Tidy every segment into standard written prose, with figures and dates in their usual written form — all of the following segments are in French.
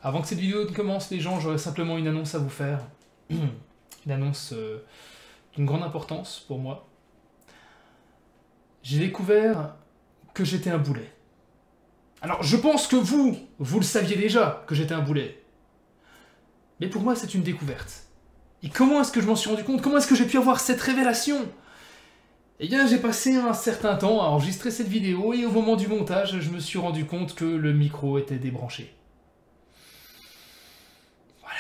Avant que cette vidéo ne commence, les gens, j'aurais simplement une annonce à vous faire. Une annonce d'une grande importance pour moi. J'ai découvert que j'étais un boulet. Alors, je pense que vous le saviez déjà que j'étais un boulet. Mais pour moi, c'est une découverte. Et comment est-ce que je m'en suis rendu compte? Comment est-ce que j'ai pu avoir cette révélation? Eh bien, j'ai passé un certain temps à enregistrer cette vidéo et au moment du montage, je me suis rendu compte que le micro était débranché. Voilà.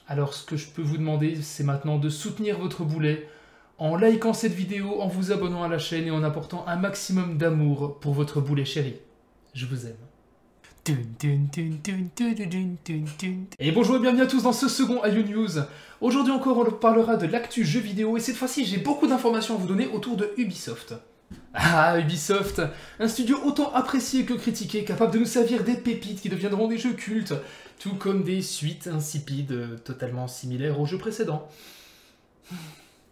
Alors, ce que je peux vous demander, c'est maintenant de soutenir votre boulet en likant cette vidéo, en vous abonnant à la chaîne et en apportant un maximum d'amour pour votre boulet chéri. Je vous aime. Et bonjour et bienvenue à tous dans ce second IO News. Aujourd'hui encore, on parlera de l'actu jeux vidéo et cette fois-ci, j'ai beaucoup d'informations à vous donner autour de Ubisoft. Ah, Ubisoft, un studio autant apprécié que critiqué, capable de nous servir des pépites qui deviendront des jeux cultes, tout comme des suites insipides totalement similaires aux jeux précédents.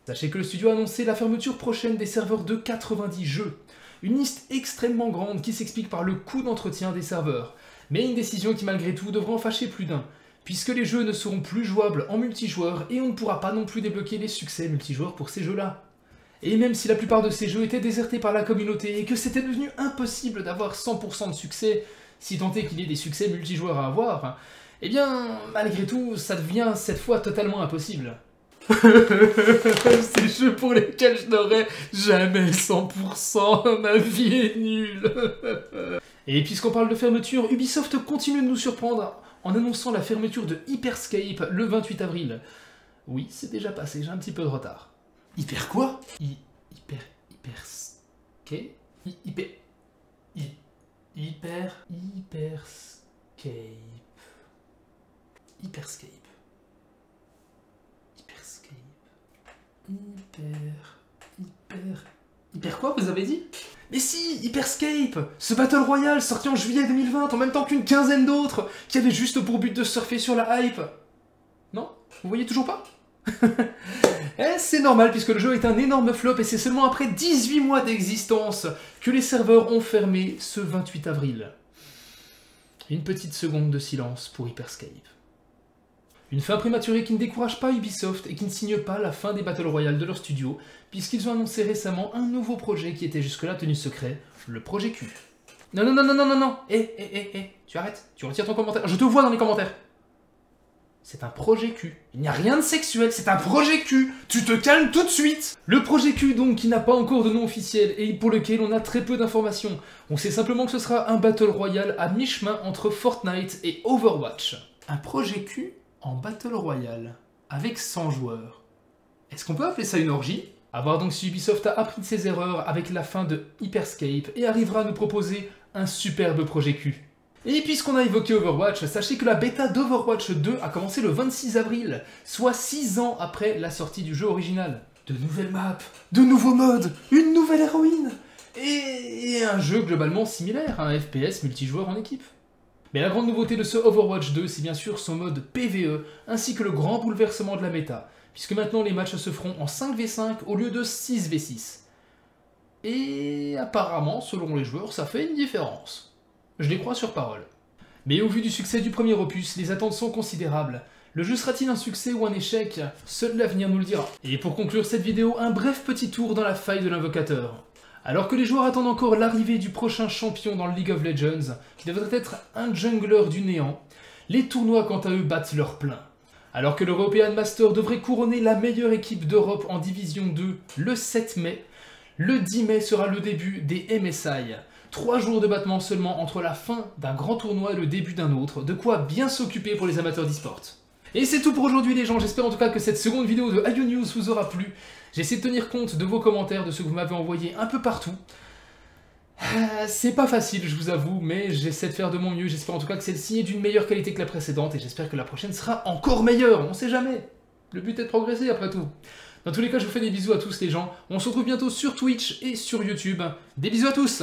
Sachez que le studio a annoncé la fermeture prochaine des serveurs de 90 jeux. Une liste extrêmement grande qui s'explique par le coût d'entretien des serveurs. Mais une décision qui malgré tout devrait en fâcher plus d'un, puisque les jeux ne seront plus jouables en multijoueur et on ne pourra pas non plus débloquer les succès multijoueurs pour ces jeux-là. Et même si la plupart de ces jeux étaient désertés par la communauté et que c'était devenu impossible d'avoir 100% de succès, si tant est qu'il y ait des succès multijoueurs à avoir, eh bien, malgré tout, ça devient cette fois totalement impossible. Ces jeux pour lesquels je n'aurai jamais 100%, ma vie est nulle. Et puisqu'on parle de fermeture, Ubisoft continue de nous surprendre en annonçant la fermeture de Hyperscape le 28 avril. Oui, c'est déjà passé, j'ai un petit peu de retard. Hyper quoi? Hyperscape. Hyper quoi, vous avez dit? Mais si, Hyperscape, ce Battle Royale sorti en juillet 2020 en même temps qu'une quinzaine d'autres, qui avait juste pour but de surfer sur la hype. Non? Vous voyez toujours pas? C'est normal puisque le jeu est un énorme flop et c'est seulement après 18 mois d'existence que les serveurs ont fermé ce 28 avril. Une petite seconde de silence pour Hyperscape. Une fin prématurée qui ne décourage pas Ubisoft et qui ne signe pas la fin des Battle Royale de leur studio, puisqu'ils ont annoncé récemment un nouveau projet qui était jusque-là tenu secret, le projet Q. Non, tu arrêtes, tu retires ton commentaire, je te vois dans les commentaires. C'est un projet Q. Il n'y a rien de sexuel, c'est un projet Q. Tu te calmes tout de suite. Le projet Q donc qui n'a pas encore de nom officiel et pour lequel on a très peu d'informations. On sait simplement que ce sera un Battle Royale à mi-chemin entre Fortnite et Overwatch. Un projet Q en Battle Royale, avec 100 joueurs. Est-ce qu'on peut appeler ça une orgie? À voir donc si Ubisoft a appris de ses erreurs avec la fin de Hyperscape et arrivera à nous proposer un superbe projet Q. Et puisqu'on a évoqué Overwatch, sachez que la bêta d'Overwatch 2 a commencé le 26 avril, soit 6 ans après la sortie du jeu original. De nouvelles maps, de nouveaux modes, une nouvelle héroïne, et un jeu globalement similaire, un FPS multijoueur en équipe. Mais la grande nouveauté de ce Overwatch 2, c'est bien sûr son mode PvE, ainsi que le grand bouleversement de la méta, puisque maintenant les matchs se feront en 5v5 au lieu de 6v6. Et apparemment, selon les joueurs, ça fait une différence. Je les crois sur parole. Mais au vu du succès du premier opus, les attentes sont considérables. Le jeu sera-t-il un succès ou un échec? Seul l'avenir nous le dira. Et pour conclure cette vidéo, un bref petit tour dans la faille de l'invocateur. Alors que les joueurs attendent encore l'arrivée du prochain champion dans le League of Legends, qui devrait être un jungler du néant, les tournois quant à eux battent leur plein. Alors que l'European Master devrait couronner la meilleure équipe d'Europe en Division 2 le 7 mai, le 10 mai sera le début des MSI. 3 jours de battement seulement entre la fin d'un grand tournoi et le début d'un autre, de quoi bien s'occuper pour les amateurs d'e-sport. Et c'est tout pour aujourd'hui les gens, j'espère en tout cas que cette seconde vidéo de IO News vous aura plu. J'essaie de tenir compte de vos commentaires, de ceux que vous m'avez envoyés un peu partout. C'est pas facile, je vous avoue, mais j'essaie de faire de mon mieux. J'espère en tout cas que celle-ci est d'une meilleure qualité que la précédente, et j'espère que la prochaine sera encore meilleure, on sait jamais. Le but est de progresser après tout. Dans tous les cas, je vous fais des bisous à tous les gens. On se retrouve bientôt sur Twitch et sur YouTube. Des bisous à tous!